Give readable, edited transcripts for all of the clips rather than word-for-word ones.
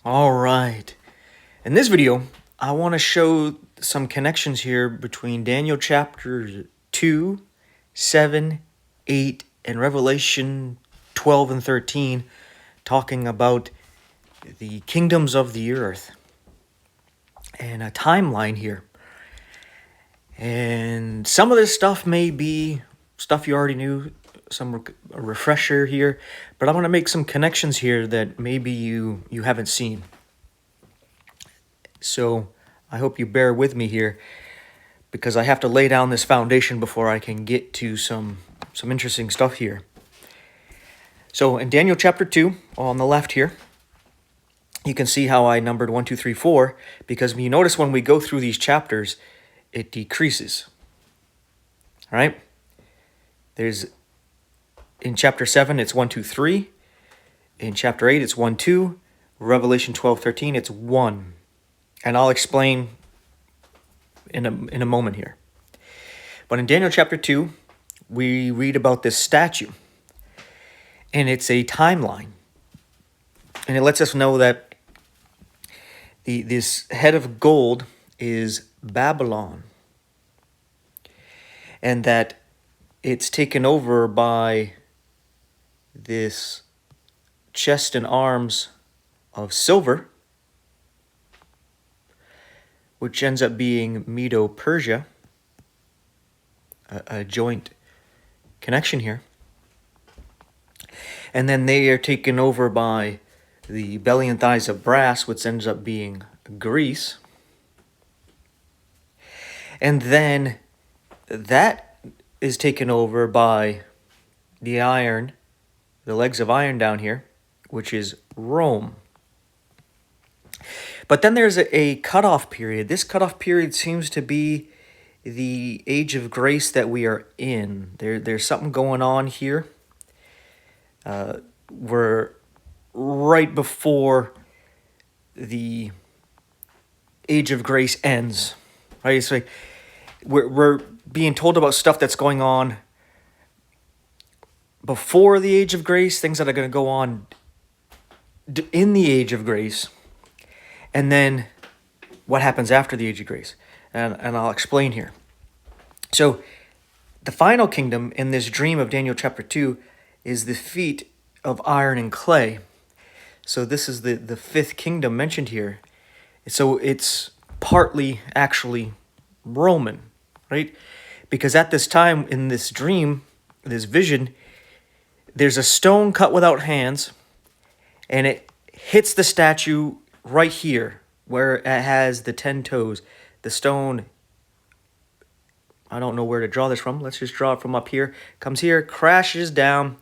All right. In this video, I want to show some connections here between Daniel chapter 2, 7, 8, and Revelation 12 and 13, talking about the kingdoms of the earth and a timeline here. And some of this stuff may be stuff you already knew, a refresher here, but I want to make some connections here that maybe you haven't seen. So I hope you bear with me here, because I have to lay down this foundation before I can get to some interesting stuff here. So in Daniel chapter 2, on the left here, you can see how I numbered 1, 2, 3, 4, because you notice when we go through these chapters, it decreases. All right? In chapter 7, it's 1, 2, 3. In chapter 8, it's 1, 2. Revelation 12, 13, it's 1. And I'll explain in a moment here. But in Daniel chapter 2, we read about this statue. And it's a timeline. And it lets us know that this head of gold is Babylon. And that it's taken over by this chest and arms of silver, which ends up being Medo-Persia, a joint connection here. And then they are taken over by the belly and thighs of brass, which ends up being Greece. And then that is taken over by the iron, the legs of iron down here, which is Rome. But then there's a cutoff period. This cutoff period seems to be the age of grace that we are in. There's something going on here. We're right before the age of grace ends. Right? It's like we're being told about stuff that's going on before the age of grace, things that are going to go on in the age of grace, and then what happens after the age of grace. And I'll explain here. So the final kingdom in this dream of Daniel chapter 2 is the feet of iron and clay. So this is the fifth kingdom mentioned here. So it's partly actually Roman, right? Because at this time in this dream, this vision, there's a stone cut without hands, and it hits the statue right here where it has the 10 toes. The stone, I don't know where to draw this from. Let's just draw it from up here. Comes here, crashes down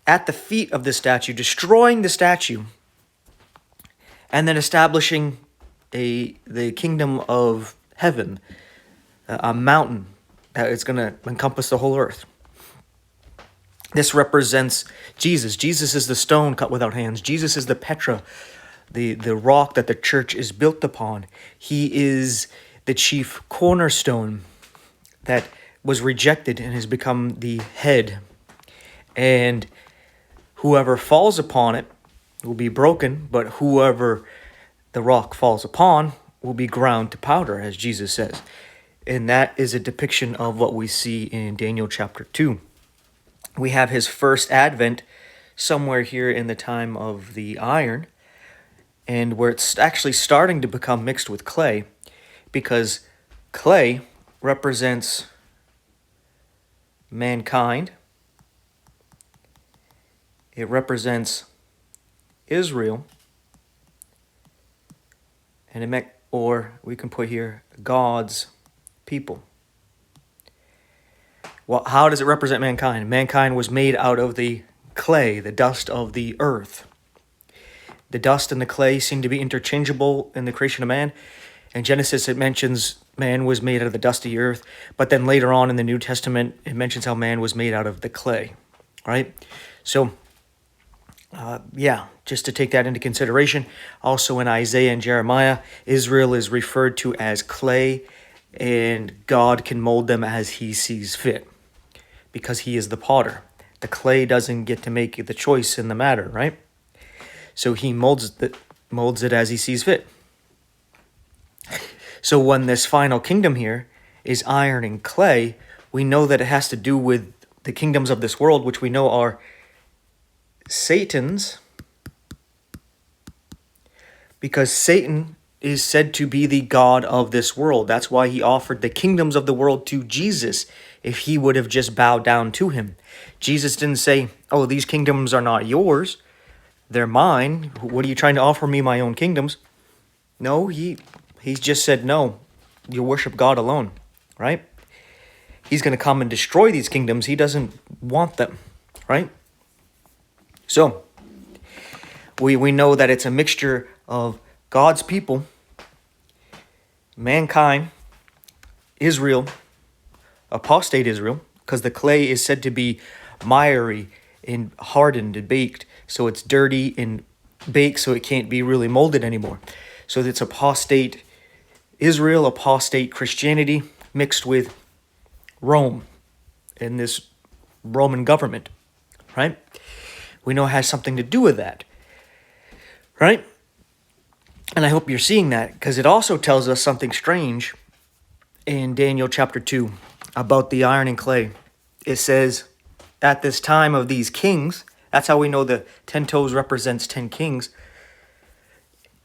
at the feet of the statue, destroying the statue, and then establishing the kingdom of heaven, a mountain that is going to encompass the whole earth. This represents Jesus. Jesus is the stone cut without hands. Jesus is the Petra, the rock that the church is built upon. He is the chief cornerstone that was rejected and has become the head. And whoever falls upon it will be broken, but whoever the rock falls upon will be ground to powder, as Jesus says. And that is a depiction of what we see in Daniel chapter 2. We have his first advent somewhere here in the time of the iron, and where it's actually starting to become mixed with clay, because clay represents mankind. It represents Israel, and or we can put here God's people. Well, how does it represent mankind? Mankind was made out of the clay, the dust of the earth. The dust and the clay seem to be interchangeable in the creation of man. In Genesis, it mentions man was made out of the dust of the earth. But then later on in the New Testament, it mentions how man was made out of the clay. Right? So, just to take that into consideration. Also in Isaiah and Jeremiah, Israel is referred to as clay, and God can mold them as he sees fit, because he is the potter. The clay doesn't get to make the choice in the matter, right? So he molds molds it as he sees fit. So when this final kingdom here is iron and clay, we know that it has to do with the kingdoms of this world, which we know are Satan's, because Satan is said to be the god of this world. That's why he offered the kingdoms of the world to Jesus if he would have just bowed down to him. Jesus didn't say, oh, these kingdoms are not yours, they're mine. What are you trying to offer me, my own kingdoms? No, he's just said, no, you worship God alone, right? He's going to come and destroy these kingdoms. He doesn't want them, right? So, we know that it's a mixture of God's people, mankind, Israel, apostate Israel, because the clay is said to be miry and hardened and baked, so it's dirty and baked, so it can't be really molded anymore. So it's apostate Israel, apostate Christianity, mixed with Rome and this Roman government, right? We know it has something to do with that, right? And I hope you're seeing that, because it also tells us something strange in Daniel chapter 2 about the iron and clay. It says, at this time of these kings, that's how we know the 10 toes represents 10 kings.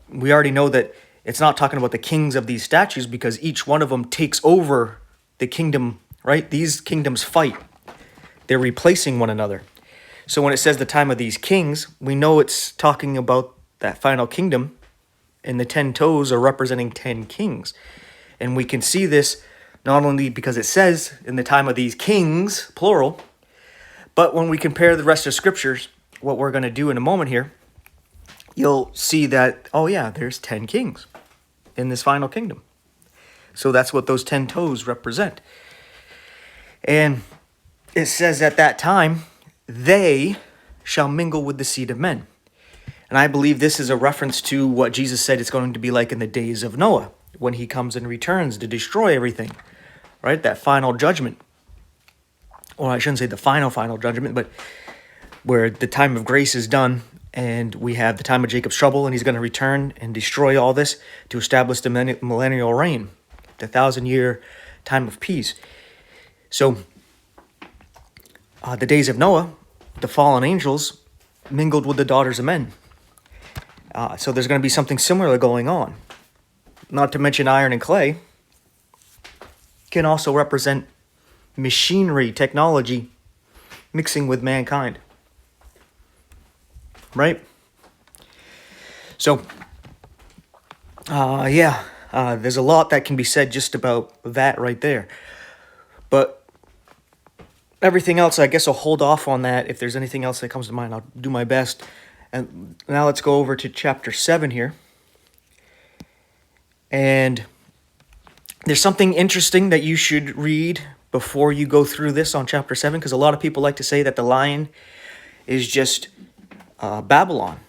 We already know that it's not talking about the kings of these statues, because each one of them takes over the kingdom, right? These kingdoms fight. They're replacing one another. So when it says the time of these kings, we know it's talking about that final kingdom, and the 10 toes are representing 10 kings. And we can see this not only because it says in the time of these kings, plural, but when we compare the rest of scriptures, what we're going to do in a moment here, you'll see that, oh yeah, there's 10 kings in this final kingdom. So that's what those 10 toes represent. And it says at that time, they shall mingle with the seed of men. And I believe this is a reference to what Jesus said it's going to be like in the days of Noah, when he comes and returns to destroy everything, right? That final judgment. Or I shouldn't say the final judgment, but where the time of grace is done, and we have the time of Jacob's trouble, and he's going to return and destroy all this to establish the millennial reign, the 1,000-year time of peace. So, the days of Noah, the fallen angels mingled with the daughters of men. So there's going to be something similar going on. Not to mention iron and clay can also represent machinery, technology, mixing with mankind. Right? So, there's a lot that can be said just about that right there. But everything else, I guess I'll hold off on that. If there's anything else that comes to mind, I'll do my best. And now let's go over to chapter 7 here. And there's something interesting that you should read before you go through this on chapter 7, because a lot of people like to say that the lion is just Babylon,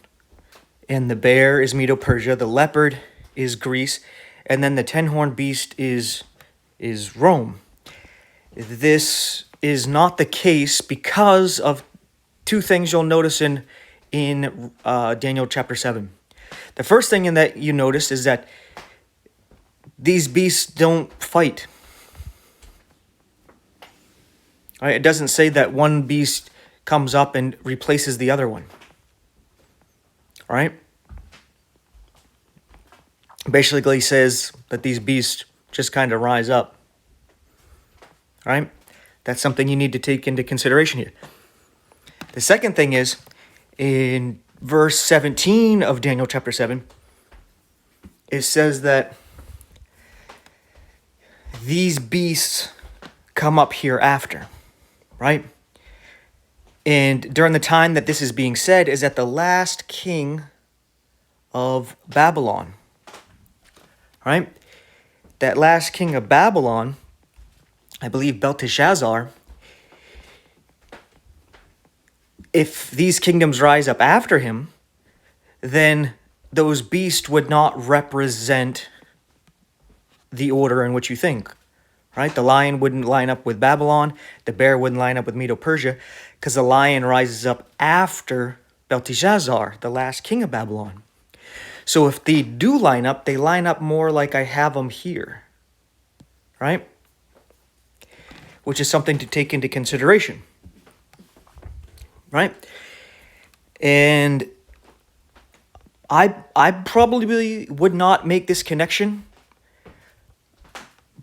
and the bear is Medo-Persia, the leopard is Greece, and then the 10-horned beast is Rome. This is not the case because of two things you'll notice in Daniel chapter 7. The first thing in that you notice is that these beasts don't fight. All right, it doesn't say that one beast comes up and replaces the other one. All right? Basically says that these beasts just kind of rise up. All right? That's something you need to take into consideration here. The second thing is, in verse 17 of Daniel chapter 7, it says that these beasts come up hereafter, right? And during the time that this is being said is at the last king of Babylon, right? That last king of Babylon, I believe Belteshazzar, if these kingdoms rise up after him, then those beasts would not represent the order in which you think, right? The lion wouldn't line up with Babylon. The bear wouldn't line up with Medo-Persia, because the lion rises up after Belteshazzar, the last king of Babylon. So if they do line up, they line up more like I have them here, right? Which is something to take into consideration, right? And I probably would not make this connection,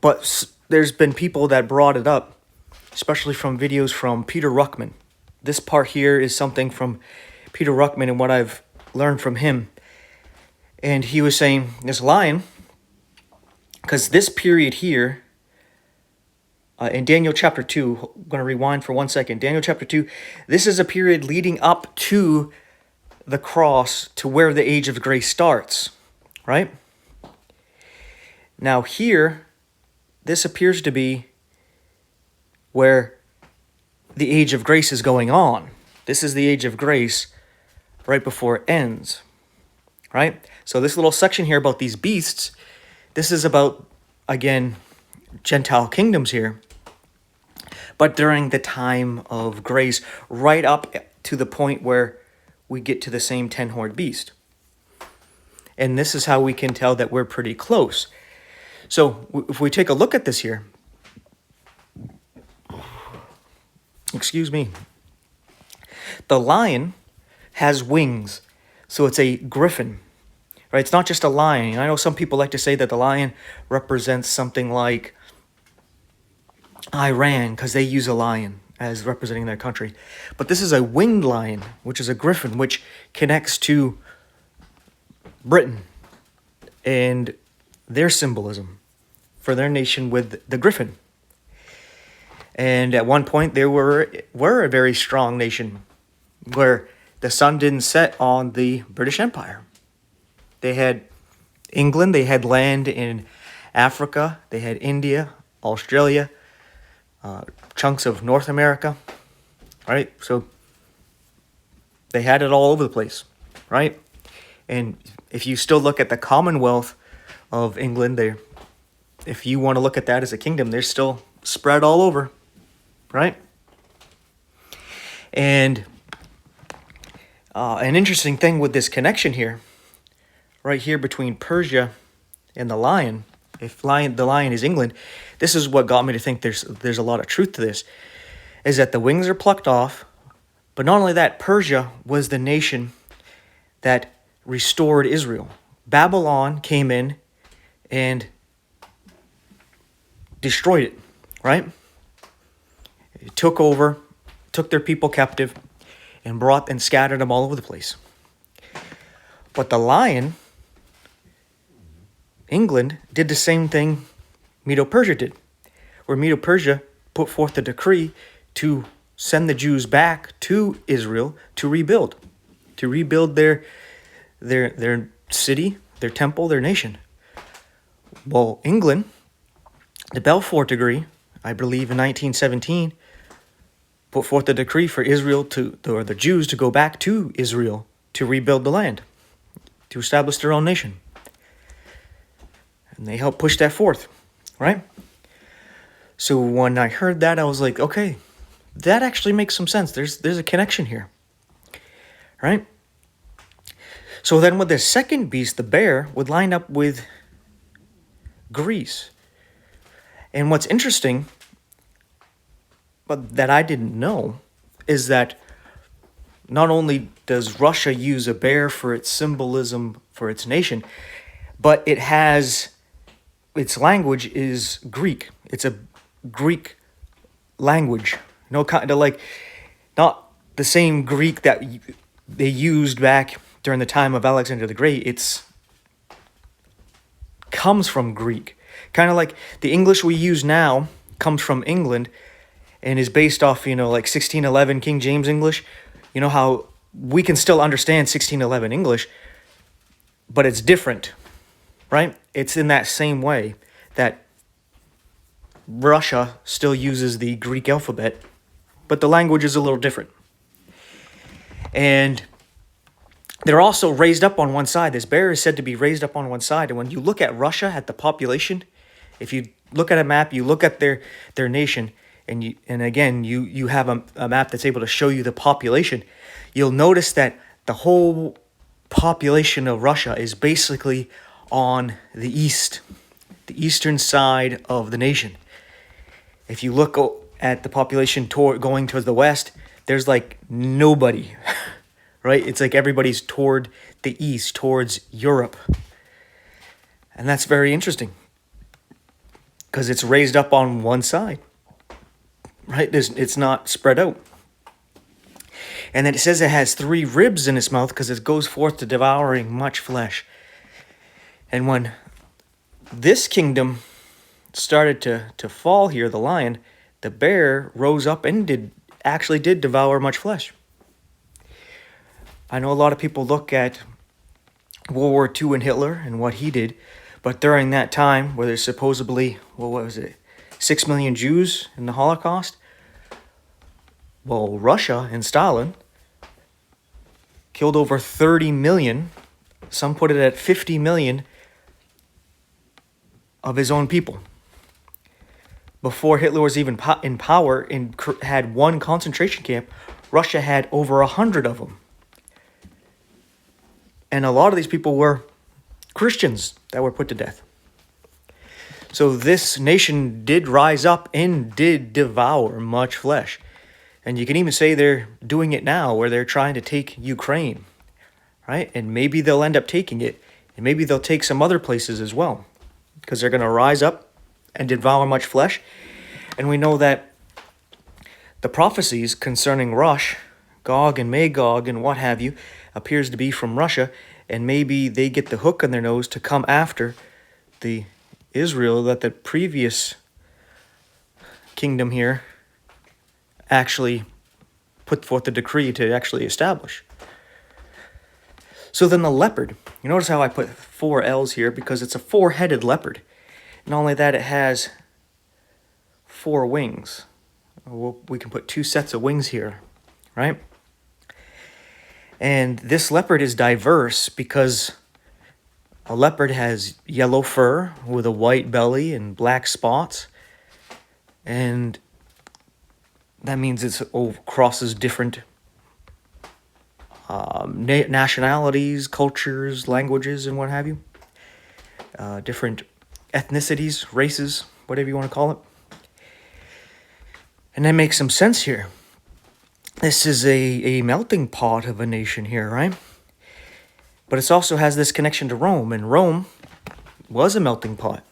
but there's been people that brought it up, especially from videos from Peter Ruckman. This part here is something from Peter Ruckman and what I've learned from him. And he was saying this lion, because this period here, in Daniel chapter 2, I'm going to rewind for 1 second. Daniel chapter 2, this is a period leading up to the cross, to where the age of grace starts, right? Now here, this appears to be where the age of grace is going on. This is the age of grace right before it ends, right? So this little section here about these beasts, this is about, again, Gentile kingdoms here, but during the time of grace, right up to the point where we get to the same 10-horned beast. And this is how we can tell that we're pretty close. So if we take a look at this here, excuse me, the lion has wings, so it's a griffin, right? It's not just a lion. I know some people like to say that the lion represents something like Iran, because they use a lion as representing their country. But this is a winged lion, which is a griffin, which connects to Britain and their symbolism for their nation with the griffin. And at one point, they were a very strong nation where the sun didn't set on the British Empire. They had England, they had land in Africa, they had India, Australia, chunks of North America, right? So they had it all over the place, right? And if you still look at the Commonwealth of England, if you want to look at that as a kingdom, they're still spread all over, right? And an interesting thing with this connection here, right here between Persia and the lion, the lion is England, this is what got me to think there's a lot of truth to this, is that the wings are plucked off, but not only that, Persia was the nation that restored Israel. Babylon came in and destroyed it, right? It took over, took their people captive, and brought and scattered them all over the place. But the lion, England, did the same thing Medo-Persia did, where Medo-Persia put forth the decree to send the Jews back to Israel to rebuild their city, their temple, their nation. Well, England, the Balfour Decree, I believe in 1917, put forth a decree for Israel or the Jews to go back to Israel to rebuild the land, to establish their own nation. And they helped push that forth, right? So when I heard that, I was like, okay, that actually makes some sense. There's a connection here, right? So then with the second beast, the bear, would line up with Greece. And what's interesting, but that I didn't know, is that not only does Russia use a bear for its symbolism for its nation, but its language is Greek. It's a Greek language. No, kind of like not the same Greek that they used back during the time of Alexander the Great. It's comes from Greek. Kind of like the English we use now comes from England and is based off, like 1611 King James English. You know how we can still understand 1611 English, but it's different, right? It's in that same way that Russia still uses the Greek alphabet, but the language is a little different. And they're also raised up on one side. This bear is said to be raised up on one side. And when you look at Russia, at the population, if you look at a map, you look at their nation, and you have a map that's able to show you the population, you'll notice that the whole population of Russia is basically on the eastern side of the nation. If you look at the population going towards the west, there's like nobody, right? It's like everybody's toward the east, towards Europe. And that's very interesting because it's raised up on one side, right? It's not spread out. And then it says it has 3 ribs in its mouth because it goes forth to devouring much flesh. And when this kingdom started to fall here, the lion, the bear rose up and did devour much flesh. I know a lot of people look at World War II and Hitler and what he did, but during that time where there's supposedly, 6 million Jews in the Holocaust, well, Russia and Stalin killed over 30 million, some put it at 50 million, of his own people. Before Hitler was even in power and had one concentration camp, Russia had over 100 of them. And a lot of these people were Christians that were put to death. So this nation did rise up and did devour much flesh. And you can even say they're doing it now, where they're trying to take Ukraine, right? And maybe they'll end up taking it, and maybe they'll take some other places as well, because they're going to rise up and devour much flesh. And we know that the prophecies concerning Rush, Gog and Magog and what have you, appears to be from Russia, and maybe they get the hook on their nose to come after the Israel that the previous kingdom here actually put forth the decree to actually establish. So then the leopard, you notice how I put 4 L's here, because it's a 4-headed leopard. Not only that, it has 4 wings. We can put 2 sets of wings here, right? And this leopard is diverse because a leopard has yellow fur with a white belly and black spots. And that means it crosses different nationalities, cultures, languages, and what have you. Different ethnicities, races, whatever you want to call it. And that makes some sense here. This is a melting pot of a nation here, right? But it also has this connection to Rome, and Rome was a melting pot.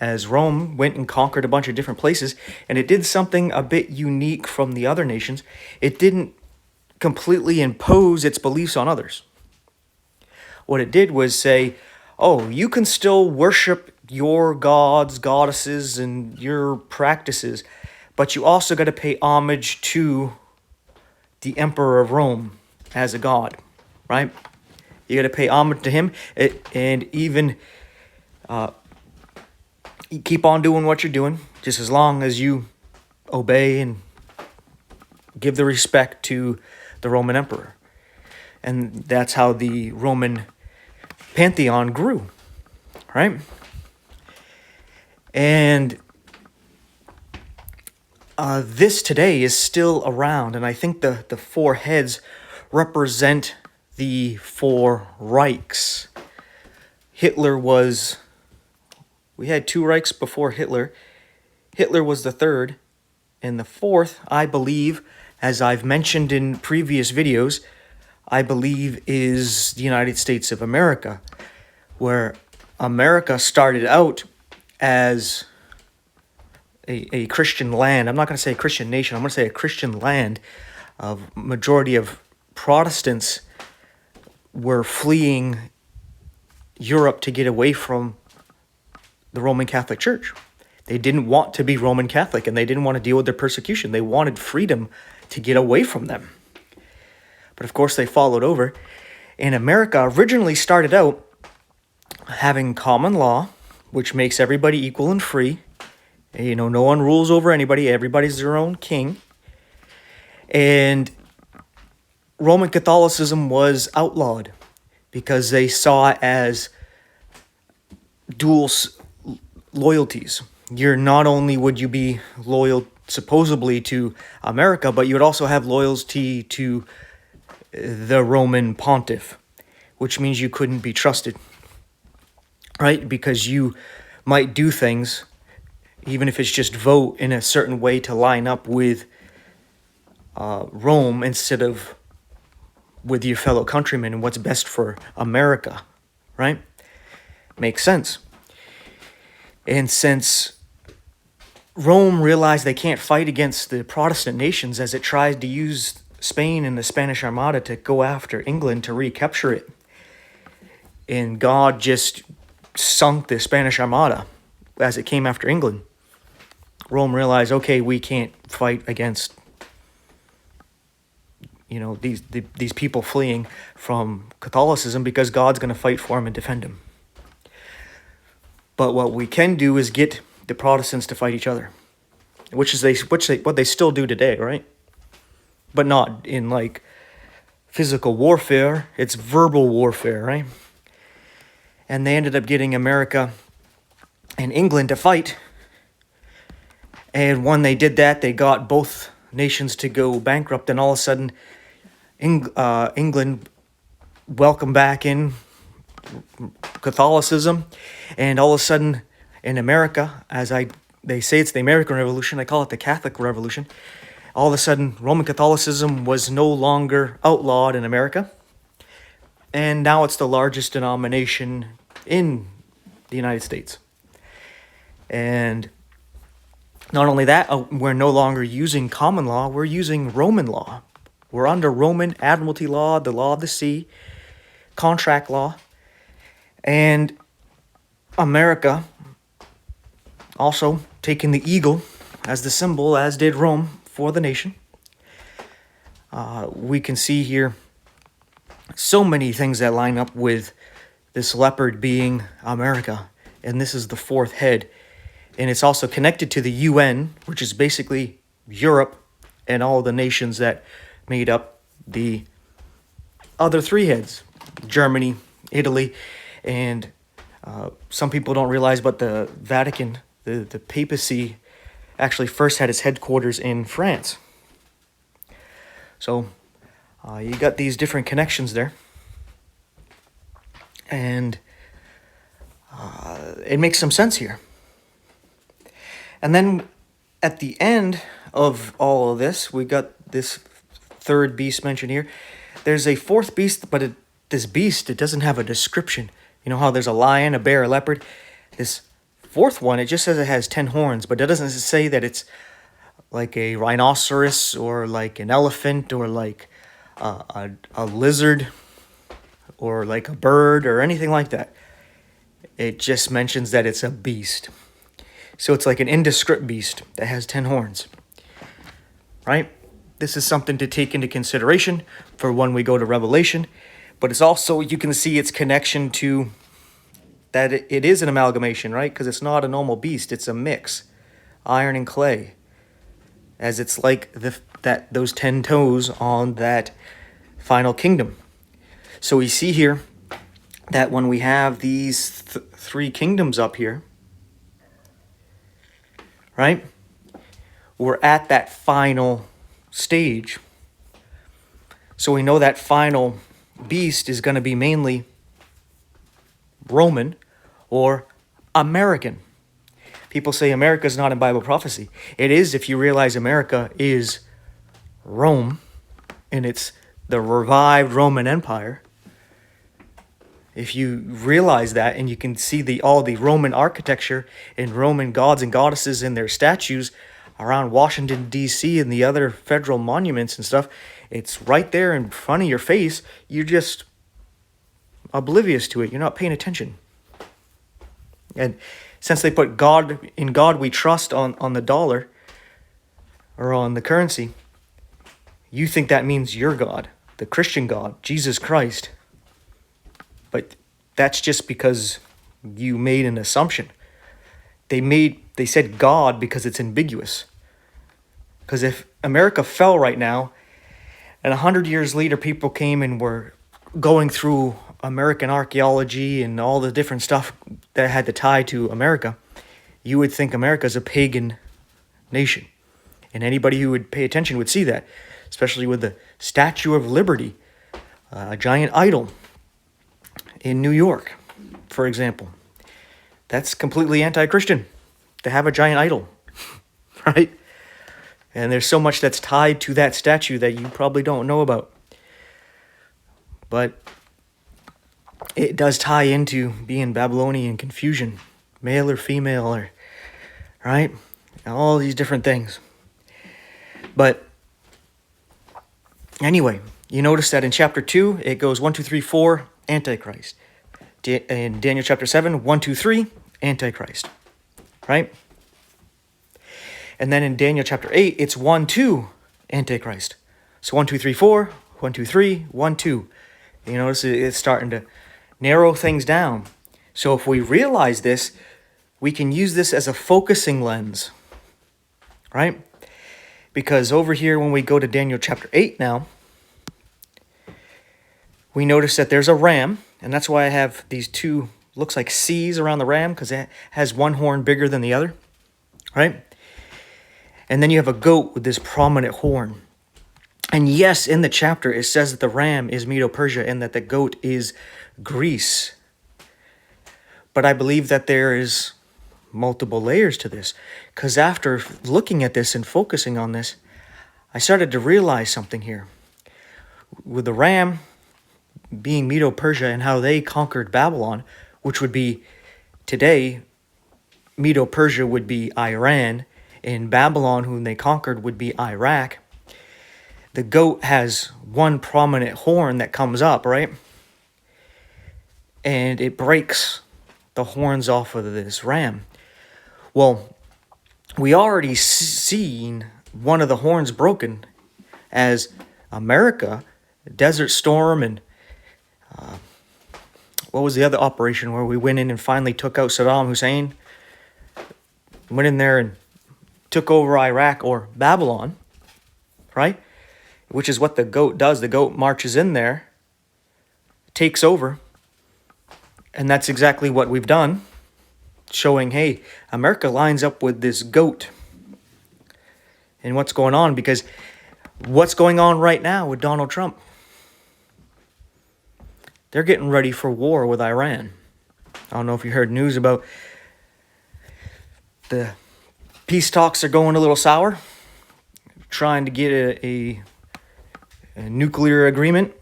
As Rome went and conquered a bunch of different places, and it did something a bit unique from the other nations. It didn't completely impose its beliefs on others. What it did was say, oh, you can still worship your gods, goddesses, and your practices, but you also got to pay homage to the Emperor of Rome as a god, right? You got to pay homage to him, and even keep on doing what you're doing, just as long as you obey and give the respect to the Roman Emperor. And that's how the Roman pantheon grew, right? And this today is still around, and I think the 4 heads represent the 4 Reichs. We had 2 Reichs before Hitler. Hitler was the 3rd, and the 4th, I believe, as I've mentioned in previous videos, I believe is the United States of America, where America started out as a Christian land. I'm not going to say a Christian nation. I'm going to say a Christian land. Of majority of Protestants were fleeing Europe to get away from the Roman Catholic Church. They didn't want to be Roman Catholic, and they didn't want to deal with their persecution. They wanted freedom to get away from them. But of course, they followed over. And America originally started out having common law, which makes everybody equal and free. You know, no one rules over anybody. Everybody's their own king. And Roman Catholicism was outlawed because they saw it as dual loyalties. You're not only would you be loyal supposedly to America, but you would also have loyalty to the Roman pontiff, which means you couldn't be trusted, right? Because you might do things, even if it's just vote in a certain way to line up with Rome instead of with your fellow countrymen and what's best for America, right? Makes sense. And since Rome realized they can't fight against the Protestant nations as it tries to use Spain and the Spanish Armada to go after England to recapture it, and God just sunk the Spanish Armada as it came after England, Rome realized, okay, we can't fight against these people fleeing from Catholicism because God's going to fight for them and defend them. But what we can do is get the Protestants to fight each other, which what they still do today, right? But not in like physical warfare. It's verbal warfare, right? And they ended up getting America and England to fight. And when they did that, they got both nations to go bankrupt, and all of a sudden England welcomed back in Catholicism, and all of a sudden in America, they say it's the American Revolution, I call it the Catholic Revolution, all of a sudden Roman Catholicism was no longer outlawed in America, and now it's the largest denomination in the United States. And not only that, we're no longer using common law, we're using Roman law. We're under Roman admiralty law, the law of the sea, contract law. And America also taking the eagle as the symbol, as did Rome, for the nation. We can see here so many things that line up with this leopard being America. And this is the fourth head. And it's also connected to the UN, which is basically Europe and all the nations that made up the other three heads. Germany, Italy, and some people don't realize, but the Vatican, the papacy, actually first had its headquarters in France. So you got these different connections there. And it makes some sense here. And then at the end of all of this, we got this third beast mentioned here. There's a fourth beast, but this beast, it doesn't have a description. You know how there's a lion, a bear, a leopard? This fourth one, it just says it has 10 horns, but it doesn't say that it's like a rhinoceros or like an elephant or like a lizard or like a bird or anything like that. It just mentions that it's a beast. So it's like an indescript beast that has 10 horns, right? This is something to take into consideration for when we go to Revelation. But it's also, you can see its connection to that it is an amalgamation, right? Because it's not a normal beast. It's a mix, iron and clay. As it's like those 10 toes on that final kingdom. So we see here that when we have these three kingdoms up here, right? We're at that final stage. So we know that final beast is going to be mainly Roman or American. People say America is not in Bible prophecy. It is if you realize America is Rome and it's the revived Roman Empire. If you realize that and you can see all the Roman architecture and Roman gods and goddesses and their statues around Washington, D.C. and the other federal monuments and stuff, it's right there in front of your face. You're just oblivious to it. You're not paying attention. And since they put in God we trust on the dollar or on the currency, you think that means your God, the Christian God, Jesus Christ. But that's just because you made an assumption. They said God because it's ambiguous. Because if America fell right now, and 100 years later people came and were going through American archaeology and all the different stuff that had to tie to America, you would think America's a pagan nation. And anybody who would pay attention would see that, especially with the Statue of Liberty, a giant idol. in New York, for example. That's completely anti-Christian to have a giant idol, right? And there's so much that's tied to that statue that you probably don't know about. But it does tie into being Babylonian confusion, male or female, or right? All these different things. But anyway, you notice that in chapter 2, it goes 1, 2, 3, 4, Antichrist. In Daniel chapter 7, 1, 2, 3, Antichrist. Right? And then in Daniel chapter 8, it's 1, 2, Antichrist. So 1, 2, 3, 4, 1, 2, 3, 1, 2. You notice it's starting to narrow things down. So if we realize this, we can use this as a focusing lens. Right? Because over here, when we go to Daniel chapter 8 now, we notice that there's a ram, and that's why I have these two, looks like C's around the ram, because it has one horn bigger than the other, right? And then you have a goat with this prominent horn. And yes, in the chapter, it says that the ram is Medo-Persia and that the goat is Greece. But I believe that there is multiple layers to this, because after looking at this and focusing on this, I started to realize something here. With the ram being Medo-Persia and how they conquered Babylon, which would be today, Medo-Persia would be Iran, and Babylon, whom they conquered, would be Iraq. The goat has one prominent horn that comes up, right? And it breaks the horns off of this ram. Well, we already seen one of the horns broken as America, Desert Storm, and what was the other operation where we went in and finally took out Saddam Hussein? Went in there and took over Iraq or Babylon, right? Which is what the goat does. The goat marches in there, takes over, and that's exactly what we've done, showing, hey, America lines up with this goat and what's going on, because what's going on right now with Donald Trump? They're getting ready for war with Iran. I don't know if you heard news about the peace talks are going a little sour, trying to get a nuclear agreement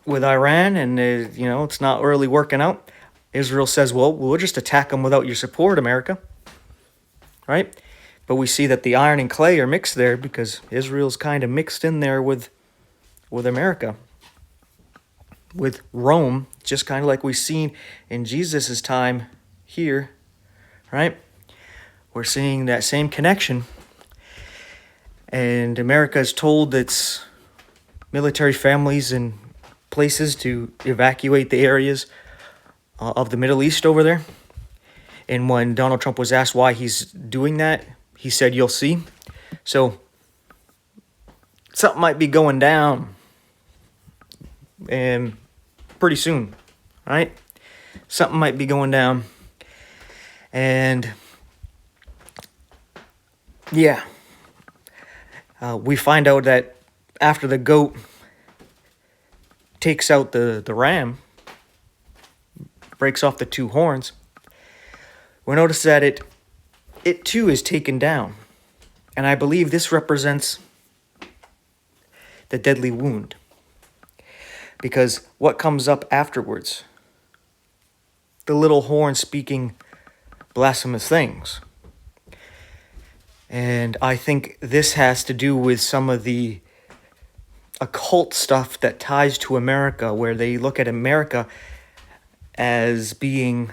with Iran, and it's not really working out. Israel says, well, we'll just attack them without your support, America. Right? But we see that the iron and clay are mixed there because Israel's kind of mixed in there with America, with Rome, just kind of like we've seen in Jesus' time here, right? We're seeing that same connection. And America has told its military families and places to evacuate the areas of the Middle East over there. And when Donald Trump was asked why he's doing that, he said, you'll see. So something might be going down and pretty soon, right? Something might be going down. And yeah, we find out that after the goat takes out the ram, breaks off the two horns, we notice that it too is taken down. And I believe this represents the deadly wound. Because what comes up afterwards? The little horn speaking blasphemous things. And I think this has to do with some of the occult stuff that ties to America, where they look at America as being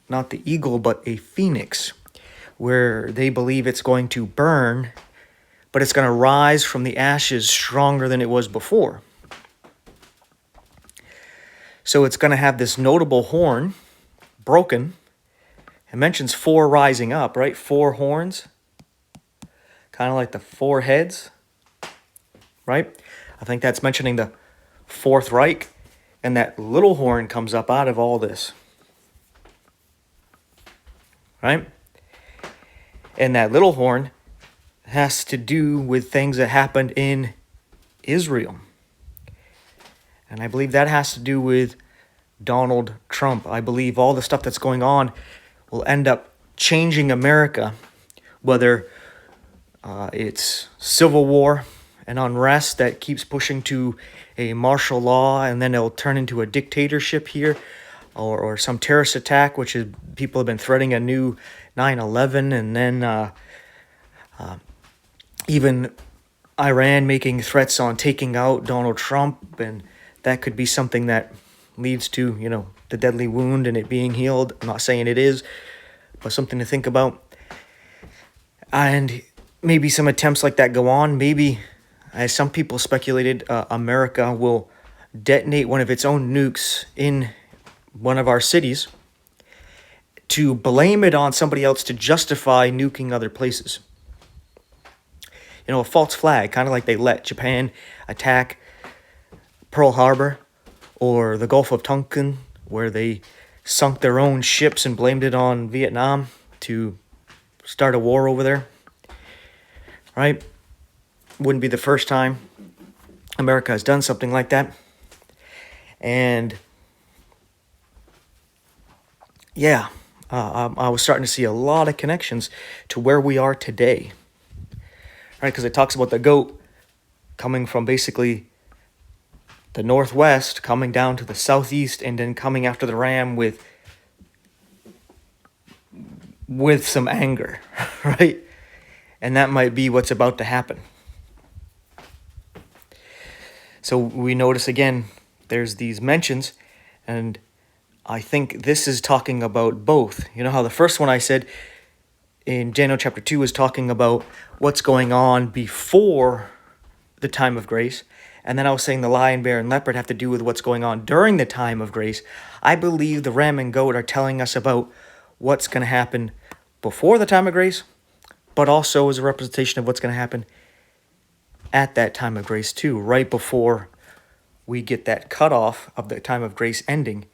not the eagle, but a phoenix, where they believe it's going to burn, but it's going to rise from the ashes stronger than it was before. So it's going to have this notable horn broken. It mentions 4 rising up, right? 4 horns. Kind of like the 4 heads, right? I think that's mentioning the Fourth Reich. And that little horn comes up out of all this, right? And that little horn has to do with things that happened in Israel. And I believe that has to do with Donald Trump. I believe all the stuff that's going on will end up changing America, whether it's civil war and unrest that keeps pushing to a martial law, and then it'll turn into a dictatorship here, or some terrorist attack, which is people have been threatening a new 9/11, and then even Iran making threats on taking out Donald Trump, and that could be something that leads to, the deadly wound and it being healed. I'm not saying it is, but something to think about. And maybe some attempts like that go on. Maybe, as some people speculated, America will detonate one of its own nukes in one of our cities to blame it on somebody else to justify nuking other places. A false flag, kind of like they let Japan attack Pearl Harbor or the Gulf of Tonkin, where they sunk their own ships and blamed it on Vietnam to start a war over there. Right? Wouldn't be the first time America has done something like that. And yeah, I was starting to see a lot of connections to where we are today. Right? Because it talks about the goat coming from basically the northwest, coming down to the southeast, and then coming after the ram with some anger, right? And that might be what's about to happen. So we notice again, there's these mentions, and I think this is talking about both. You know how the first one I said in Daniel chapter 2 is talking about what's going on before the time of grace. And then I was saying the lion, bear, and leopard have to do with what's going on during the time of grace. I believe the ram and goat are telling us about what's going to happen before the time of grace, but also as a representation of what's going to happen at that time of grace too, right before we get that cutoff of the time of grace ending.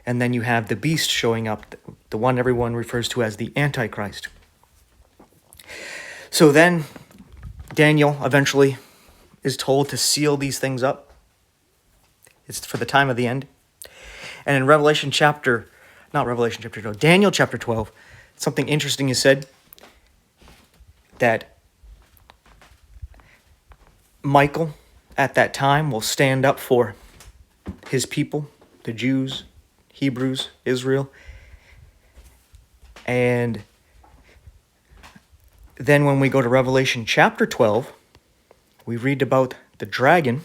And then you have the beast showing up, the one everyone refers to as the Antichrist. So then Daniel eventually is told to seal these things up. It's for the time of the end. And in Daniel chapter 12, something interesting is said, that Michael at that time will stand up for his people, the Jews, Hebrews, Israel. And then when we go to Revelation chapter 12, we read about the dragon,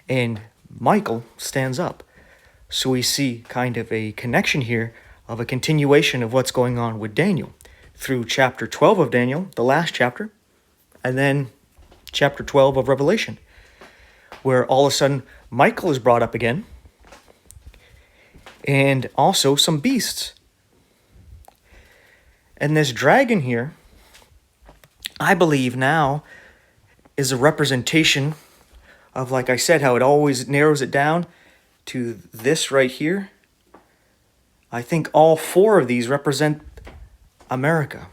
and Michael stands up. So we see kind of a connection here of a continuation of what's going on with Daniel through chapter 12 of Daniel, the last chapter, and then chapter 12 of Revelation, where all of a sudden Michael is brought up again, and also some beasts. And this dragon here, I believe now, is a representation of, like I said, how it always narrows it down to this right here. I think all four of these represent America,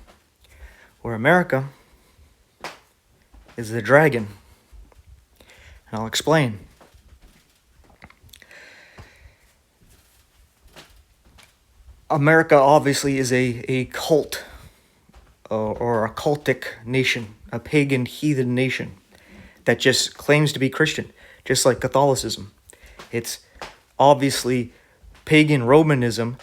where America is the dragon. And I'll explain. America obviously is a cult or a cultic nation, a pagan heathen nation that just claims to be Christian, just like Catholicism. It's obviously pagan Romanism,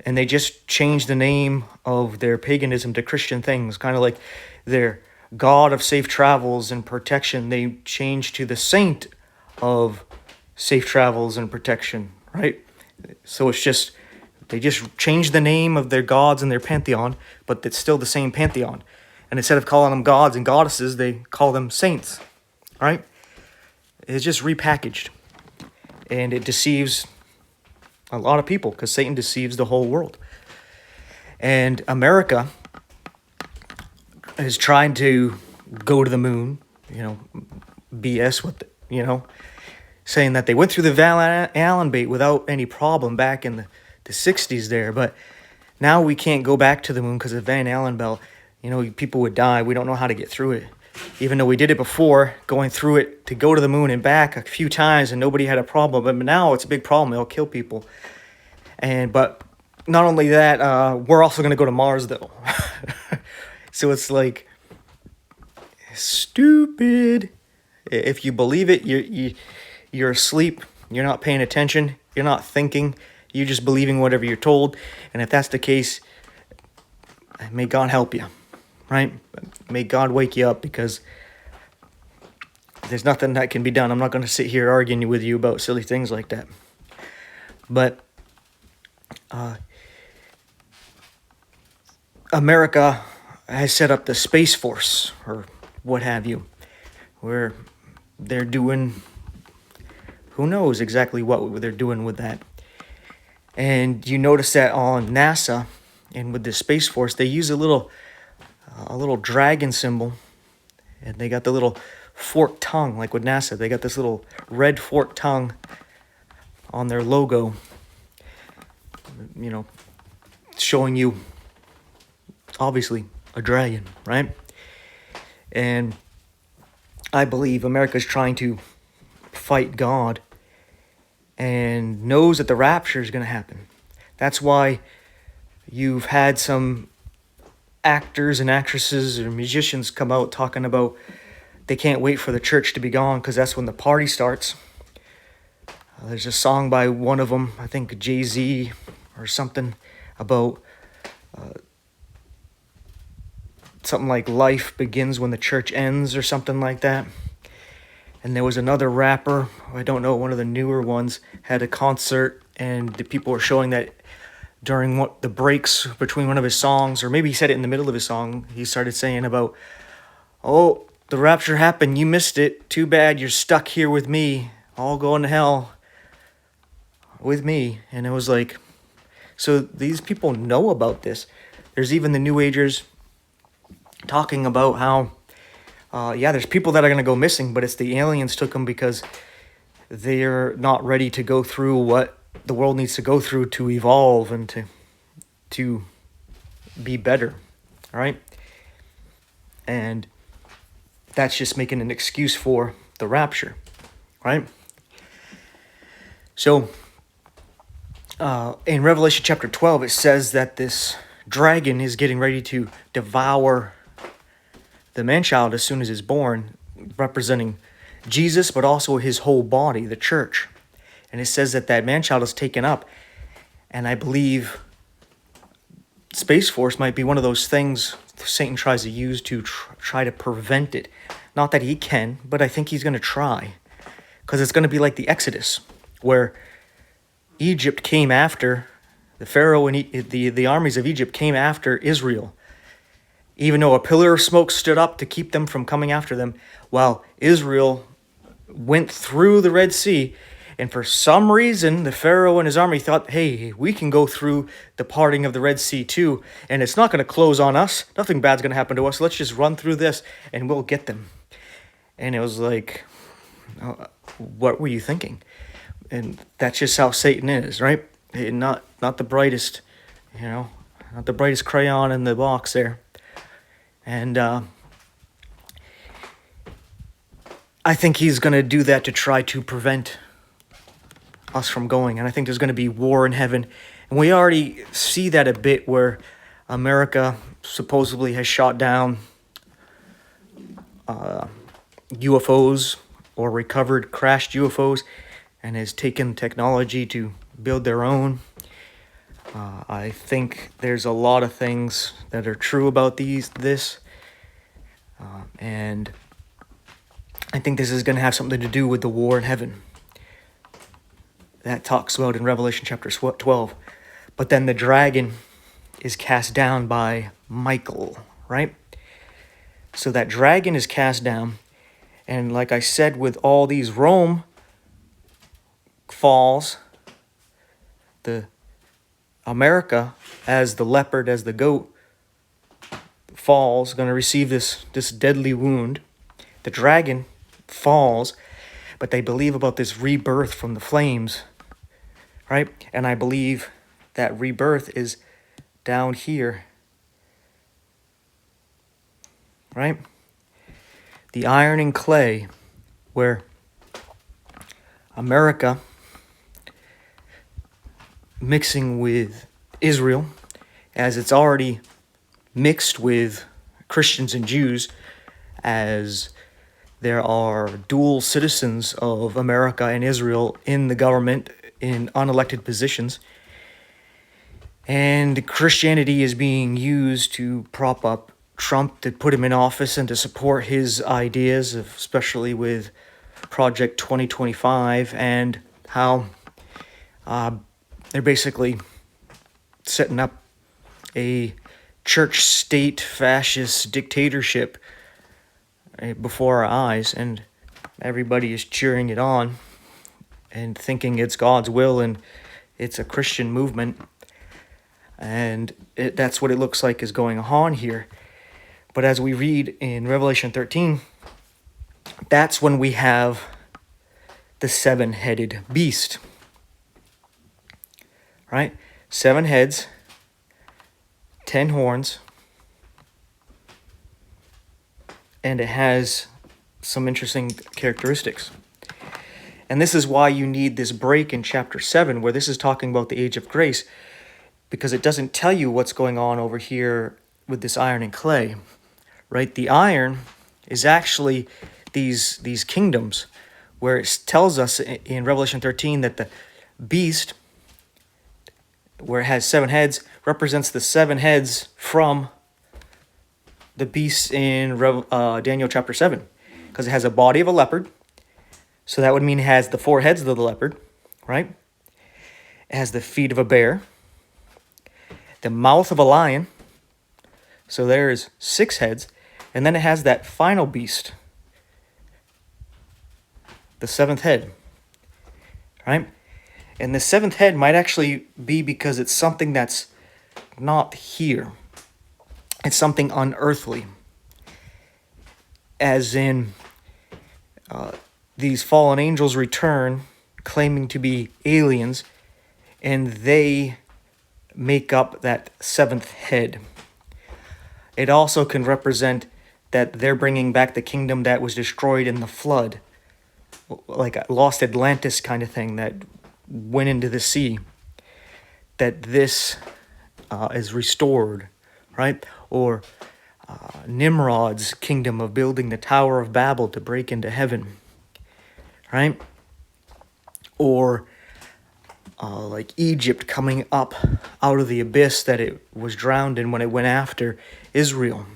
and they just changed the name of their paganism to Christian things, kind of like their God of safe travels and protection. They changed to the saint of safe travels and protection, right? So it's just, they just changed the name of their gods and their pantheon, but it's still the same pantheon. And instead of calling them gods and goddesses, they call them saints, right? It's just repackaged. And it deceives a lot of people, because Satan deceives the whole world. And America is trying to go to the moon, BS with, saying that they went through the Van Allen bait without any problem back in the 60s there. But now we can't go back to the moon because of Van Allen belt. People would die. We don't know how to get through it. even though we did it before, going through it to go to the moon and back a few times and nobody had a problem. But now it's a big problem. It'll kill people. But not only that, we're also going to go to Mars, though. So it's like stupid. If you believe it, you're asleep. You're not paying attention. You're not thinking. You're just believing whatever you're told. And if that's the case, may God help you, right? May God wake you up, because there's nothing that can be done. I'm not going to sit here arguing with you about silly things like that. But America has set up the Space Force, or what have you, where they're doing, who knows exactly what they're doing with that. And you notice that on NASA and with the Space Force, they use a little dragon symbol, and they got the little forked tongue, like with NASA. They got this little red forked tongue on their logo, showing you, obviously, a dragon, right? And I believe America's trying to fight God and knows that the rapture is going to happen. That's why you've had some actors and actresses or musicians come out talking about they can't wait for the church to be gone, because that's when the party starts. There's a song by one of them, I think Jay-Z or something, about something like life begins when the church ends or something like that. And there was another rapper, I don't know, one of the newer ones, had a concert, and the people were showing that during the breaks between one of his songs, or maybe he said it in the middle of his song, he started saying about, oh, the rapture happened, you missed it, too bad, you're stuck here with me, all going to hell with me. And it was like, so these people know about this. There's even the New Agers talking about how, there's people that are going to go missing, but it's the aliens took them because they're not ready to go through what the world needs to go through to evolve and to be better, right? And that's just making an excuse for the rapture, right? So, in Revelation chapter 12, it says that this dragon is getting ready to devour the man-child as soon as he's born, representing Jesus, but also his whole body, the church. And it says that man-child is taken up. And I believe Space Force might be one of those things Satan tries to use to try to prevent it. Not that he can, but I think he's going to try. Because it's going to be like the Exodus, where Egypt came after, the Pharaoh and the armies of Egypt came after Israel. Even though a pillar of smoke stood up to keep them from coming after them, while Israel went through the Red Sea. And for some reason, the Pharaoh and his army thought, hey, we can go through the parting of the Red Sea too, and it's not going to close on us. Nothing bad's going to happen to us. Let's just run through this, and we'll get them. And it was like, what were you thinking? And that's just how Satan is, right? Not the brightest, not the brightest crayon in the box there. And I think he's going to do that to try to prevent us from going. And I think there's going to be war in heaven. And we already see that a bit, where America supposedly has shot down UFOs or recovered crashed UFOs and has taken technology to build their own. I think there's a lot of things that are true about this. And I think this is going to have something to do with the war in heaven. That talks about in Revelation chapter 12. But then the dragon is cast down by Michael, right? So that dragon is cast down. And like I said, with all these, Rome falls. The America, as the leopard, as the goat, falls, going to receive this deadly wound. The dragon falls, but they believe about this rebirth from the flames, right? And I believe that rebirth is down here, right? the iron and clay, where America mixing with Israel, as it's already mixed with Christians and Jews, as there are dual citizens of America and Israel in the government in unelected positions. And Christianity is being used to prop up Trump, to put him in office and to support his ideas, especially with Project 2025, and how they're basically setting up a church-state fascist dictatorship before our eyes, and everybody is cheering it on and thinking it's God's will and it's a Christian movement. And that's what it looks like is going on here. But as we read in Revelation 13, that's when we have the seven-headed beast. Right? 7 heads, 10 horns, and it has some interesting characteristics. And this is why you need this break in chapter 7, where this is talking about the age of grace, because it doesn't tell you what's going on over here with this iron and clay. Right? The iron is actually these kingdoms, where it tells us in Revelation 13 that the beast, where it has 7 heads, represents the 7 heads from the beast in Daniel chapter 7. Because it has a body of a leopard. So that would mean it has the 4 heads of the leopard, right? It has the feet of a bear. The mouth of a lion. So there's 6 heads. And then it has that final beast. The 7th head. Right? And the 7th head might actually be because it's something that's not here. It's something unearthly. As in, these fallen angels return, claiming to be aliens, and they make up that 7th head. It also can represent that they're bringing back the kingdom that was destroyed in the flood, like a lost Atlantis kind of thing that went into the sea, that this is restored, right? Or Nimrod's kingdom of building the Tower of Babel to break into heaven, right? Or like Egypt coming up out of the abyss that it was drowned in when it went after Israel.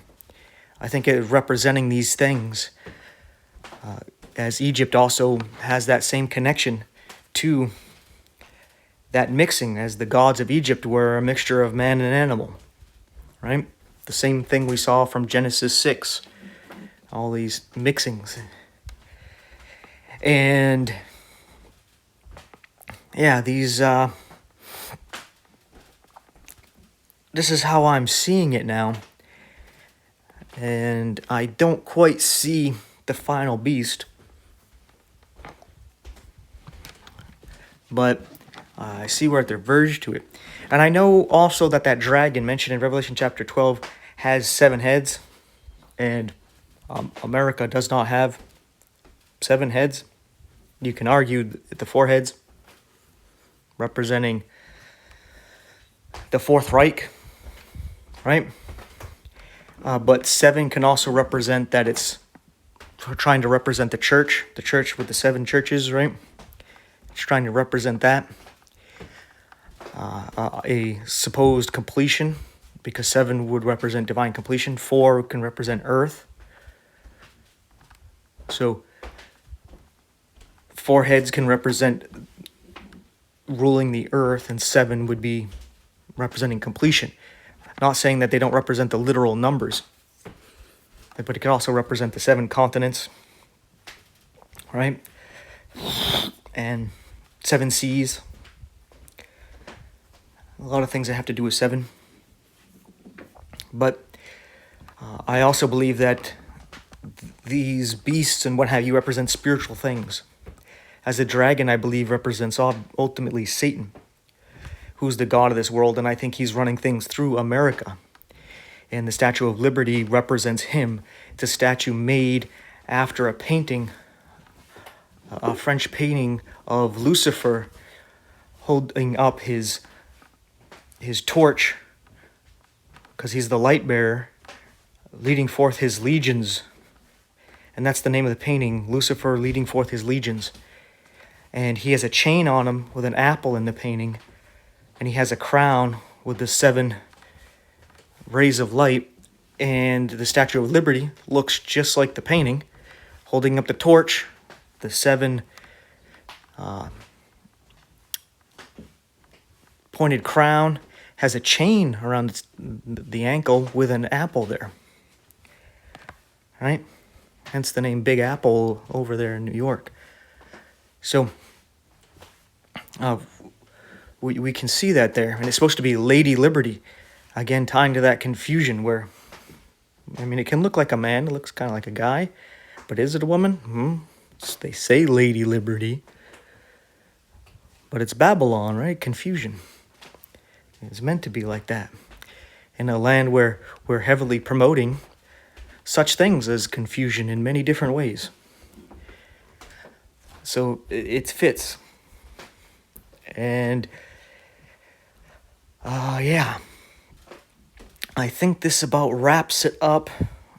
I think it is representing these things, as Egypt also has that same connection to that mixing, as the gods of Egypt were a mixture of man and animal, right? The same thing we saw from Genesis 6, all these mixings. And yeah, these this is how I'm seeing it now. And I don't quite see the final beast, but I see we're at the verge to it. And I know also that that dragon mentioned in Revelation chapter 12 has 7 heads, and America does not have 7 heads. You can argue the 4 heads representing the Fourth Reich, right? But 7 can also represent that it's trying to represent the church with the 7 churches, right? It's trying to represent that. A supposed completion, because 7 would represent divine completion. 4 can represent earth. So 4 heads can represent ruling the earth, and 7 would be representing completion. Not saying that they don't represent the literal numbers, but it could also represent the 7 continents, right? And 7 seas. A lot of things that have to do with 7. But I also believe that these beasts and what have you represent spiritual things. As the dragon, I believe, represents ultimately Satan, who's the god of this world, and I think he's running things through America. And the Statue of Liberty represents him. It's a statue made after a painting, a French painting of Lucifer holding up his torch, because he's the light bearer, leading forth his legions. And that's the name of the painting, Lucifer leading forth his legions. And he has a chain on him with an apple in the painting. And he has a crown with the 7 rays of light. And the Statue of Liberty looks just like the painting, holding up the torch, the 7 pointed crown, has a chain around the ankle with an apple there. Right? Hence the name Big Apple over there in New York. So we can see that there. And it's supposed to be Lady Liberty. Again, tying to that confusion where, I mean, it can look like a man. It looks kind of like a guy. But is it a woman? They say Lady Liberty. But it's Babylon, right? Confusion. It's meant to be like that. In a land where we're heavily promoting such things as confusion in many different ways. So it fits. And, yeah. I think this about wraps it up.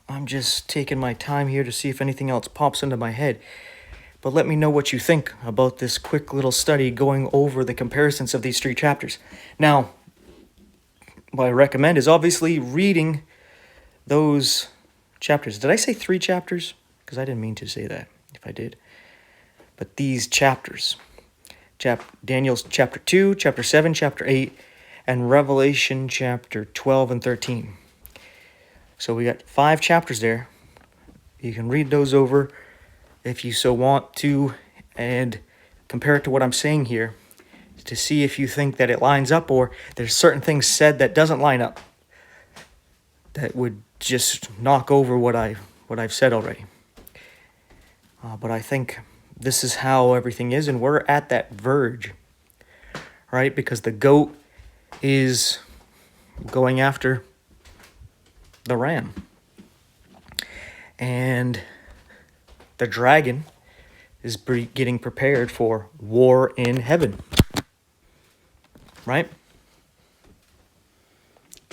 I'm just taking my time here to see if anything else pops into my head. But let me know what you think about this quick little study going over the comparisons of these 3 chapters. Now, what I recommend is obviously reading those chapters. Did I say 3 chapters? Because I didn't mean to say that, if I did. But these chapters. Daniel's chapter 2, chapter 7, chapter 8, and Revelation chapter 12 and 13. So we got 5 chapters there. You can read those over if you so want to, and compare it to what I'm saying here to see if you think that it lines up, or there's certain things said that doesn't line up that would just knock over what I've said already. But I think this is how everything is, and we're at that verge, right? Because the goat is going after the ram, and the dragon is getting prepared for war in heaven, right?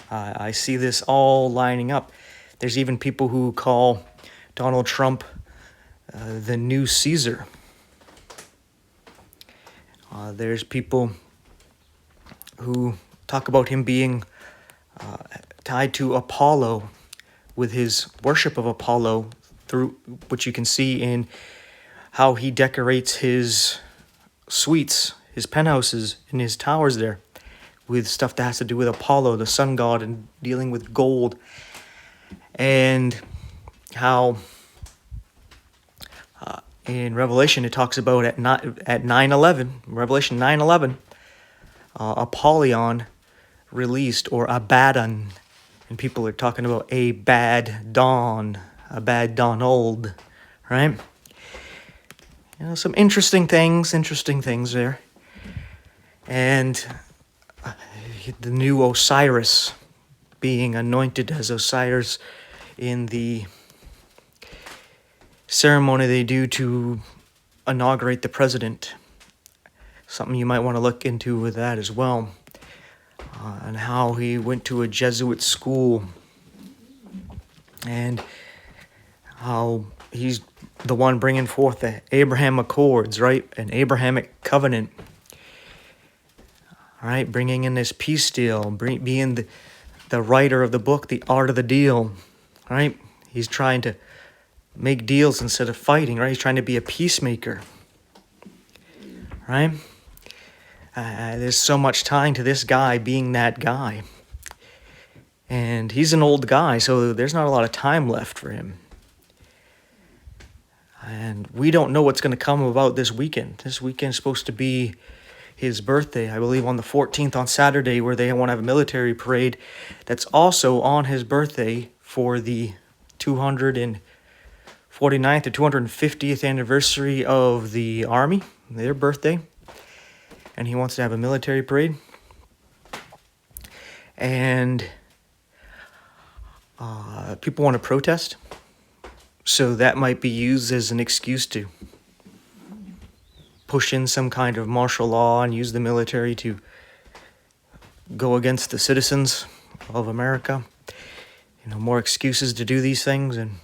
I see this all lining up. There's even people who call Donald Trump the new Caesar. There's people who talk about him being tied to Apollo, with his worship of Apollo, through which you can see in how he decorates his suites, his penthouses, and his towers there, with stuff that has to do with Apollo, the sun god, and dealing with gold. And how in Revelation it talks about at 9:11, Revelation 9:11, Apollyon released, or Abaddon, and people are talking about a bad dawn, a bad Donald, right? You know, some interesting things there. And the new Osiris being anointed as Osiris in the ceremony they do to inaugurate the president. Something you might want to look into with that as well. And how he went to a Jesuit school, and how he's the one bringing forth the Abraham Accords, right? An Abrahamic covenant, right? Bringing in this peace deal, being the writer of the book, The Art of the Deal, right? He's trying to make deals instead of fighting, right? He's trying to be a peacemaker, right? There's so much tying to this guy being that guy. And he's an old guy, so there's not a lot of time left for him. And we don't know what's going to come about this weekend. This weekend's supposed to be his birthday, I believe on the 14th, on Saturday, where they want to have a military parade that's also on his birthday for the 249th or 250th anniversary of the Army, their birthday. And he wants to have a military parade. And people want to protest. So that might be used as an excuse to push in some kind of martial law and use the military to go against the citizens of America. More excuses to do these things. And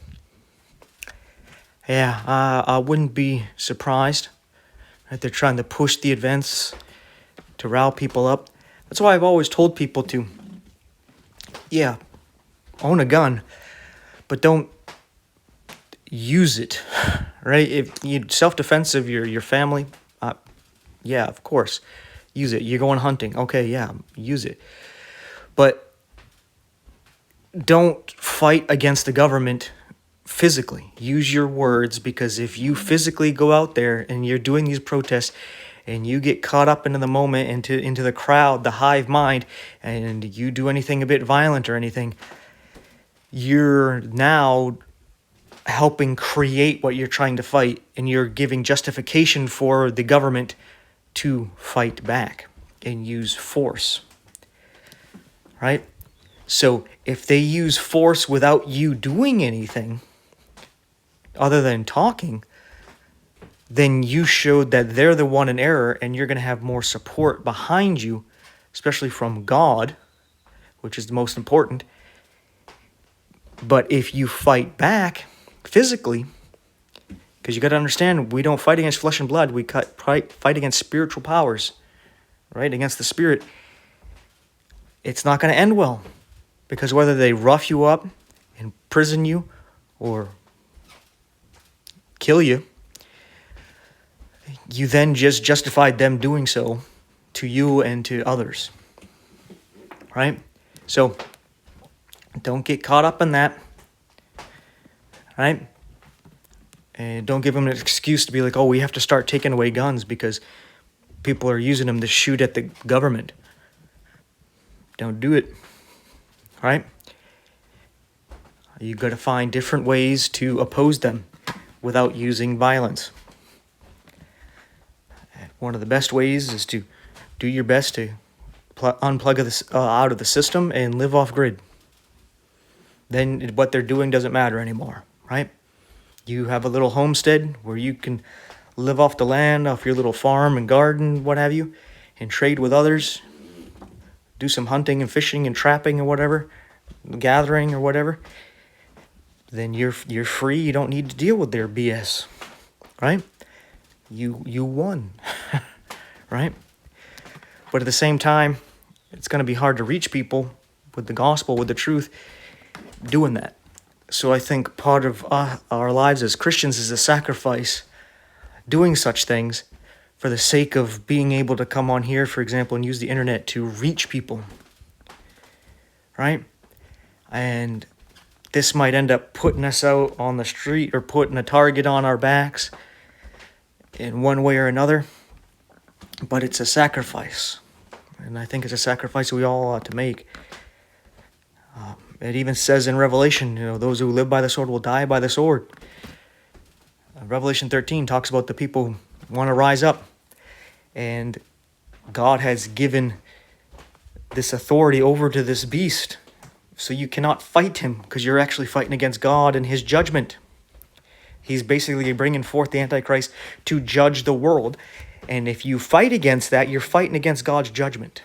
yeah, I wouldn't be surprised that they're trying to push the events to rile people up. That's why I've always told people to, own a gun, but don't use it, right? If you self-defense of your family, of course, use it. You're going hunting, okay, use it. But don't fight against the government physically. Use your words, because if you physically go out there and you're doing these protests and you get caught up into the moment, into the crowd, the hive mind, and you do anything a bit violent or anything, you're now helping create what you're trying to fight, and you're giving justification for the government to fight back and use force, right? So if they use force without you doing anything other than talking, then you showed that they're the one in error, and you're going to have more support behind you, especially from God, which is the most important. But if you fight back physically, because you got to understand, we don't fight against flesh and blood, we fight against spiritual powers, right? Against the spirit. It's not going to end well, because whether they rough you up, imprison you, or kill you, you then just justified them doing so to you and to others, right? So don't get caught up in that, right? And don't give them an excuse to be like, oh, we have to start taking away guns because people are using them to shoot at the government. Don't do it, right? You got to find different ways to oppose them without using violence. One of the best ways is to do your best to unplug this out of the system and live off grid. Then what they're doing doesn't matter anymore, right? You have a little homestead where you can live off the land, off your little farm and garden, what have you, and trade with others. Do some hunting and fishing and trapping and whatever, gathering or whatever. Then you're free. You don't need to deal with their BS, right? You won, right? But at the same time, it's going to be hard to reach people with the gospel, with the truth, doing that. So I think part of our lives as Christians is a sacrifice, doing such things for the sake of being able to come on here, for example, and use the internet to reach people, right? And this might end up putting us out on the street or putting a target on our backs in one way or another, but it's a sacrifice, and I think it's a sacrifice we all ought to make. It even says in Revelation, those who live by the sword will die by the sword. Revelation 13 talks about the people who want to rise up, and God has given this authority over to this beast, so you cannot fight him because you're actually fighting against God and his judgment. He's basically bringing forth the Antichrist to judge the world. And if you fight against that, you're fighting against God's judgment.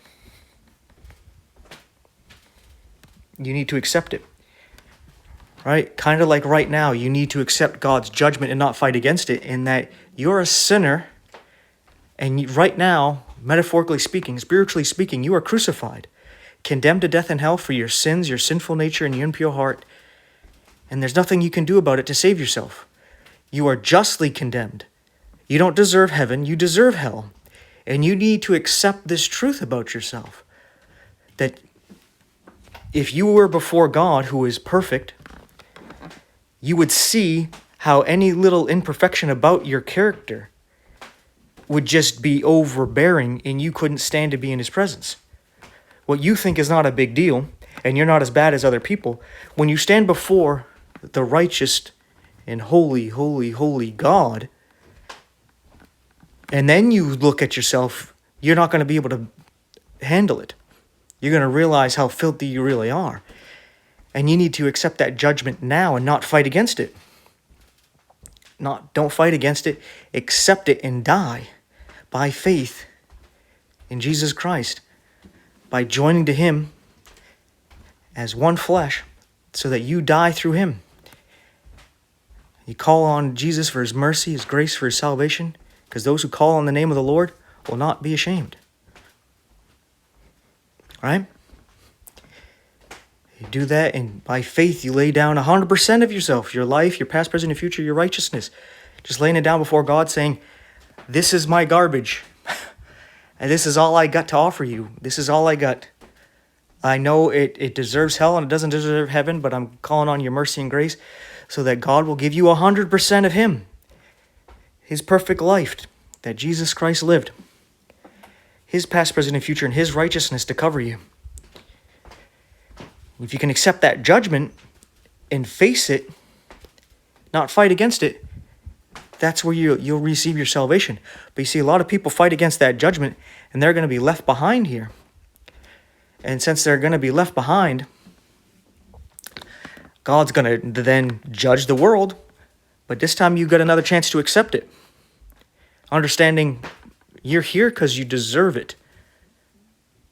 You need to accept it. Right? Kind of like right now, you need to accept God's judgment and not fight against it, in that you're a sinner. And right now, metaphorically speaking, spiritually speaking, you are crucified, condemned to death and hell for your sins, your sinful nature, and your impure heart. And there's nothing you can do about it to save yourself. You are justly condemned. You don't deserve heaven, you deserve hell. And you need to accept this truth about yourself, that if you were before God, who is perfect, you would see how any little imperfection about your character would just be overbearing, and you couldn't stand to be in his presence. What you think is not a big deal, and you're not as bad as other people, when you stand before the righteous and holy, holy, holy God, and then you look at yourself, you're not going to be able to handle it. You're going to realize how filthy you really are. And you need to accept that judgment now and not fight against it. don't fight against it, accept it and die by faith in Jesus Christ, by joining to him as one flesh, so that you die through him. You call on Jesus for his mercy, his grace, for his salvation, because those who call on the name of the Lord will not be ashamed. All right? You do that, and by faith you lay down 100% of yourself, your life, your past, present, and future, your righteousness. Just laying it down before God, saying, this is my garbage, and this is all I got to offer you. This is all I got. I know it deserves hell and it doesn't deserve heaven, but I'm calling on your mercy and grace so that God will give you 100% of him, his perfect life that Jesus Christ lived, his past, present, and future, and his righteousness to cover you. If you can accept that judgment and face it, not fight against it, that's where you'll receive your salvation. But you see, a lot of people fight against that judgment, and they're going to be left behind here. And since they're going to be left behind, God's going to then judge the world, but this time you got another chance to accept it. Understanding you're here because you deserve it.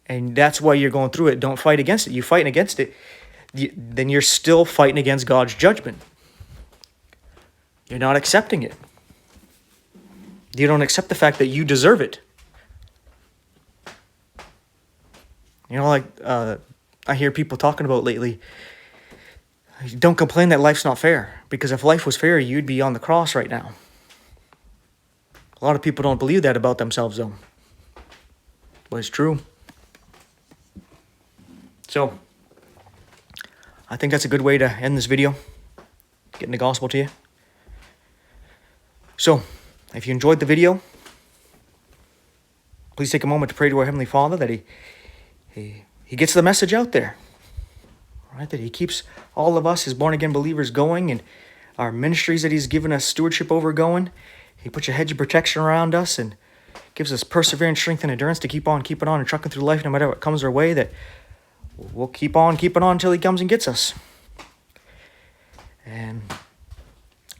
And that's why you're going through it. Don't fight against it. You're fighting against it, then you're still fighting against God's judgment. You're not accepting it. You don't accept the fact that you deserve it. You know, like I hear people talking about lately, don't complain that life's not fair, because if life was fair, you'd be on the cross right now. A lot of people don't believe that about themselves, though. But it's true. So, I think that's a good way to end this video, getting the gospel to you. So, if you enjoyed the video, please take a moment to pray to our Heavenly Father that He gets the message out there, right? That He keeps all of us, His born-again believers, going, and our ministries that He's given us stewardship over going. He puts a hedge of protection around us and gives us perseverance, strength, and endurance to keep on keeping on and trucking through life no matter what comes our way, that we'll keep on keeping on until He comes and gets us. And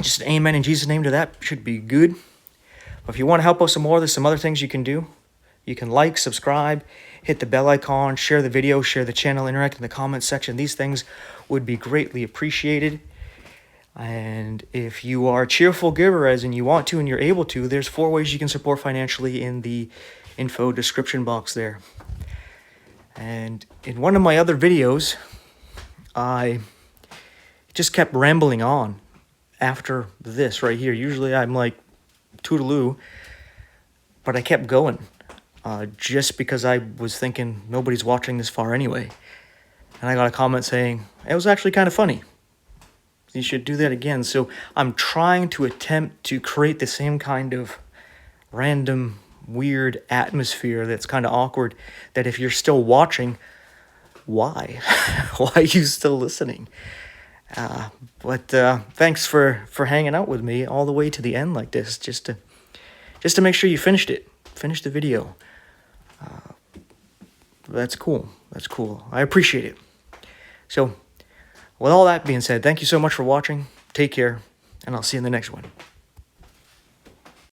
just an amen in Jesus' name to that should be good. But if you want to help us some more, there's some other things you can do. You can like, subscribe, hit the bell icon, share the video, share the channel, interact in the comments section. These things would be greatly appreciated. And if you are a cheerful giver, as in you want to and you're able to, there's 4 ways you can support financially in the info description box there. And in one of my other videos, I just kept rambling on after this right here. Usually I'm like toodaloo, but I kept going just because I was thinking nobody's watching this far anyway. And I got a comment saying, it was actually kind of funny. You should do that again. So I'm trying to attempt to create the same kind of random, weird atmosphere that's kind of awkward, that if you're still watching, why? Why are you still listening? But thanks for hanging out with me all the way to the end like this, just to make sure you finished it. Finish the video. That's cool. That's cool. I appreciate it. So, with all that being said, thank you so much for watching. Take care, and I'll see you in the next one.